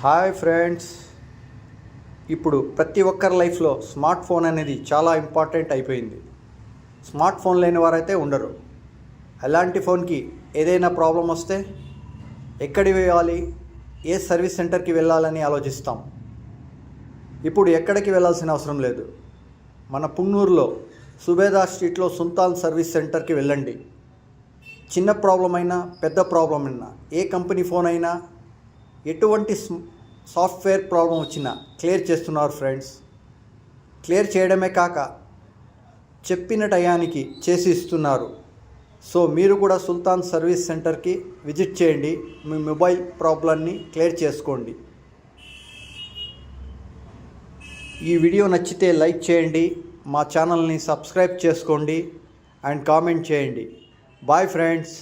Hi friends. ఇప్పుడు ప్రతి ఒక్కరి లైఫ్లో స్మార్ట్ ఫోన్ అనేది చాలా ఇంపార్టెంట్ అయిపోయింది. స్మార్ట్ ఫోన్ లేని వారైతే ఉండరు. అలాంటి ఫోన్కి ఏదైనా ప్రాబ్లం వస్తే ఎక్కడికి వెళ్ళాలి, ఏ సర్వీస్ సెంటర్కి వెళ్ళాలని ఆలోచిస్తాం. ఇప్పుడు ఎక్కడికి వెళ్ళాల్సిన అవసరం లేదు. మన పుంగనూరులో సుబేదార్ స్ట్రీట్లో సుల్తాన్ సర్వీస్ సెంటర్కి వెళ్ళండి. చిన్న ప్రాబ్లం అయినా పెద్ద ప్రాబ్లం అయినా, ఏ కంపెనీ ఫోన్ అయినా, ఎటువంటి సాఫ్ట్వేర్ ప్రాబ్లం వచ్చినా క్లియర్ చేస్తున్నారు ఫ్రెండ్స్. క్లియర్ చేయడమే కాక చెప్పిన టయానికి చేసి ఇస్తున్నారు. సో మీరు కూడా సుల్తాన్ సర్వీస్ సెంటర్కి విజిట్ చేయండి. మీ మొబైల్ ప్రాబ్లమ్ని క్లియర్ చేసుకోండి. ఈ వీడియో నచ్చితే లైక్ చేయండి, మా ఛానల్ని సబ్స్క్రైబ్ చేసుకోండి అండ్ కామెంట్ చేయండి. Bye friends.